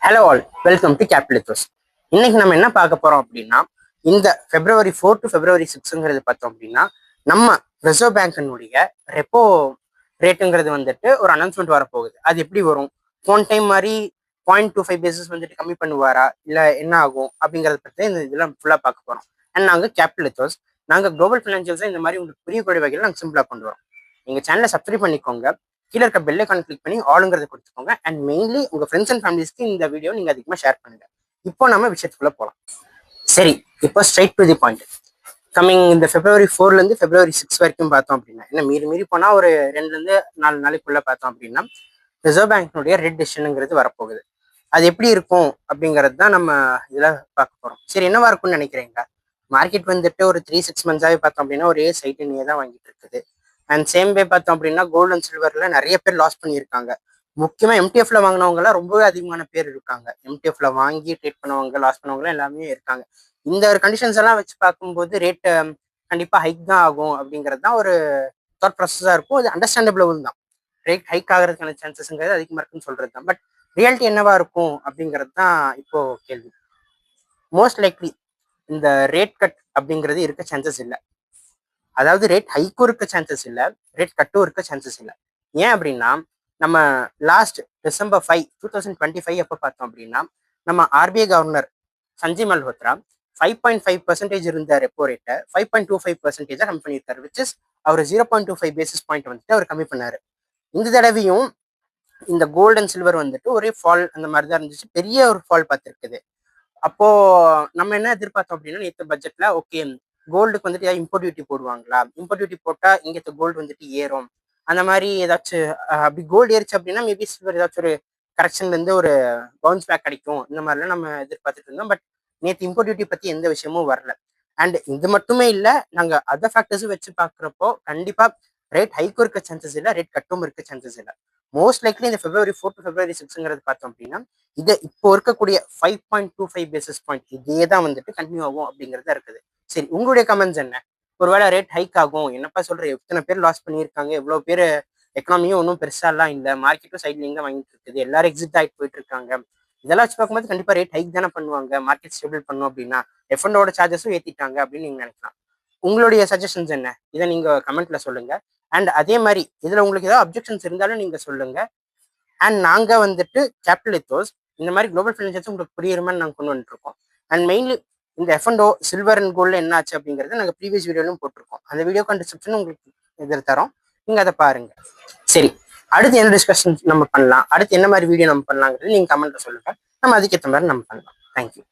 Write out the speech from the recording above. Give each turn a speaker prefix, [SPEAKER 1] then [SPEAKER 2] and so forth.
[SPEAKER 1] Hello all, welcome to capital ethos. இன்னைக்கு நம்ம என்ன பார்க்க போறோம் அப்படின்னா, இந்த February 4 டு February 6ங்கிறது பார்த்தோம் அப்படின்னா, நம்ம ரிசர்வ் பேங்கினுடைய ரெப்போ ரேட்டுங்கிறது வந்துட்டு ஒரு அனௌன்ஸ்மெண்ட் வரப்போகுது. அது எப்படி வரும்? போன டைம் மாதிரி 0.25 பேசிஸ் வந்துட்டு கம்மி பண்ணுவாரா, இல்லை என்ன ஆகும் அப்படிங்கிறத பற்றி இந்த இதெல்லாம் ஃபுல்லாக பார்க்க போறோம். அண்ட் நாங்கள் கேபிட்டல் ethos, நாங்கள் குளோபல் ஃபினான்ஷியல்ஸை இந்த மாதிரி உங்களுக்கு புரியக்கூடிய வகையில் நாங்கள் சிம்பிளாக கொண்டு வரோம். எங்கள் சேனலை சப்ஸ்கிரைப் பண்ணிக்கோங்க, கீழே இருக்க பெல் ஐக்கான் கிளிக் பண்ணி ஆளுங்கிறத கொடுத்துக்கோங்க. அண்ட் மெயின்லி உங்க ஃப்ரெண்ட்ஸ் அண்ட் ஃபேமிலிஸ்க்கு இந்த வீடியோ நீங்க அதிகமாக ஷேர் பண்ணுங்க. இப்போ நம்ம விஷயத்துக்குள்ள போகலாம். சரி, இப்போ straight to the point. Coming இந்த February 4லேருந்து February 6 வரைக்கும் பார்த்தோம் அப்படின்னா, என்ன மீறி போனால் ஒரு 2லேருந்து 4 நாளைக்குள்ள பார்த்தோம் அப்படின்னா ரிசர்வ் பேங்க்னுடைய ரெட் டெசிஷனுங்கிறது வரப்போகுது. அது எப்படி இருக்கும் அப்படிங்கிறது தான் நம்ம இதில் பார்க்க போகிறோம். சரி, என்னவா இருக்கும்னு நினைக்கிறீங்க? மார்க்கெட் வந்துட்டு ஒரு 3-6 மந்த்ஸாகவே பார்த்தோம் அப்படின்னா ஒரே சைட்டு நீ தான் வாங்கிட்டு இருக்குது. அண்ட் சேம் வே பார்த்தோம் அப்படின்னா கோல்டு அண்ட் சில்வர்ல நிறைய பேர் லாஸ் பண்ணியிருக்காங்க. முக்கியமா எம்டிஎஃப்ல வாங்கினவங்க எல்லாம் ரொம்பவே அதிகமான பேர் இருக்காங்க. எம்டிஎஃப்ல வாங்கி ட்ரேட் பண்ணவங்க, லாஸ் பண்ணவங்க எல்லாமே இருக்காங்க. இந்த ஒரு கண்டிஷன்ஸ் எல்லாம் வச்சு பார்க்கும்போது ரேட் கண்டிப்பா ஹைக் தான் ஆகும் அப்படிங்கிறது தான் ஒரு தாட் ப்ராசஸா இருக்கும். அது அண்டர்ஸ்டாண்டபிள் தான். ரேட் ஹைக் ஆகிறதுக்கான சான்சஸ்ங்கிறது அதிகமாக இருக்குன்னு சொல்றது தான். பட் ரியாலிட்டி என்னவா இருக்கும் அப்படிங்கிறது தான் இப்போ கேள்வி. மோஸ்ட் லைக்லி இந்த ரேட் கட் அப்படிங்கிறது இருக்க சான்சஸ் இல்லை. அதாவது ரேட் ஹைக்கும் இருக்க சான்சஸ் இல்லை, ரேட் கட்டும் இருக்க சான்சஸ் இல்லை. ஏன் அப்படின்னா, நம்ம லாஸ்ட் December 5, 2025 எப்போ பார்த்தோம் அப்படின்னா, நம்ம ஆர்பிஐ கவர்னர் சஞ்சய் மல்ஹோத்ரா 5.5% இருந்த ரெப்போ ரேட்டை 5.25% கம்மி பண்ணியிருக்காரு. விச் இஸ் அவர் 0.25 பேசிஸ் பாயிண்ட் வந்துட்டு அவர் கம்மி பண்ணாரு. இந்த தடவையும் இந்த கோல்டு அண்ட் சில்வர் வந்துட்டு ஒரே ஃபால் அந்த மாதிரி தான் இருந்துச்சு. பெரிய ஒரு ஃபால் பார்த்துருக்குது. அப்போ நம்ம என்ன எதிர்பார்த்தோம் அப்படின்னா, நேற்று பட்ஜெட்ல ஓகே கோல்டுக்கு வந்துட்டு ஏதாவது இம்போர்ட் டியூட்டி போடுவாங்களா, இம்போர்ட் டியூட்டி போட்டா இங்க கோல்டு வந்துட்டு ஏறும், அந்த மாதிரி ஏதாச்சும் அப்படி கோல்டு ஏறிச்சு அப்படின்னா மேபி சில்வர் ஏதாச்சும் ஒரு கரெக்ஷன்ல இருந்து ஒரு பவுன்ஸ் பேக் கிடைக்கும், இந்த மாதிரிலாம் நம்ம எதிர்பார்த்துட்டு இருந்தோம். பட் நேற்று இம்போர்ட் டியூட்டி பத்தி எந்த விஷயமும் வரல. அண்ட் இது மட்டுமே இல்லை, நாங்க அதர் ஃபேக்டர்ஸும் வச்சு பார்க்குறப்போ கண்டிப்பா ரேட் ஹைக்கும் இருக்க சான்சஸ் இல்லை, ரேட் கட்டும் இருக்க சான்சஸ் இல்லை. மோஸ்ட் லைக்லி இந்த February 4 டு February 6ங்கிறது பார்த்தோம் அப்படின்னா இது இப்போ இருக்கக்கூடிய 5.25 பேசிஸ் பாயிண்ட் இதே தான் வந்துட்டு கண்டினியூ ஆகும் அப்படிங்கிறதா இருக்குது. சரி, உங்களுடைய கமெண்ட்ஸ் என்ன? ஒருவேளை ரேட் ஹைக் ஆகும், என்னப்பா சொல்ற, எத்தனை பேர் லாஸ் பண்ணியிருக்காங்க, எவ்வளவு பேர் எக்கனாமியும் ஒன்றும் பெருசாலாம் இல்லை, மார்க்கெட்டும் சைட்லிங் தான் வாங்கிட்டு இருக்குது, எல்லாரும் எக்ஸிட் ஆகிட்டு போயிட்டு இருக்காங்க, இதெல்லாம் வச்சு பார்க்கும்போது கண்டிப்பா ரேட் ஹைக் தானே பண்ணுவாங்க, மார்க்கெட் ஸ்டேபிள் பண்ணும் அப்படின்னா எஃப்எண்டோட சார்ஜஸும் ஏற்றிட்டாங்க அப்படின்னு நீங்க நினைக்கலாம். உங்களுடைய சஜஷன்ஸ் என்ன? இதை நீங்க கமெண்ட்ல சொல்லுங்க. அண்ட் அதே மாதிரி இதுல உங்களுக்கு ஏதாவது அப்ஜெக்ஷன்ஸ் இருந்தாலும் நீங்க சொல்லுங்க. அண்ட் நாங்க வந்துட்டு கேபிட்டல் ethos இந்த மாதிரி குளோபல் ஃபைனான்ஷியல்ஸ் உங்களுக்கு புரியுற மாதிரி நாங்கள் கொண்டு வந்துட்டு இருக்கோம். அண்ட் மெயின்லி இந்த எஃப்என்டோ சில்வர் அண்ட் கோல்டு என்ன ஆச்சு அப்படிங்கறத நாங்கள் ப்ரீவியஸ் வீடியோலும் போட்டிருக்கோம். அந்த வீடியோக்கான டிஸ்கிரிப்ஷன் உங்களுக்கு இதில் தரோம், நீங்க அதை பாருங்க. சரி, அடுத்து என்ன டிஸ்கஷன் நம்ம பண்ணலாம், அடுத்து என்ன மாதிரி வீடியோ நம்ம பண்ணலாங்கிறது நீங்க கமெண்ட்ல சொல்லுங்க. நம்ம அதுக்கேற்ற மாதிரி நம்ம பண்ணலாம். தேங்க்யூ.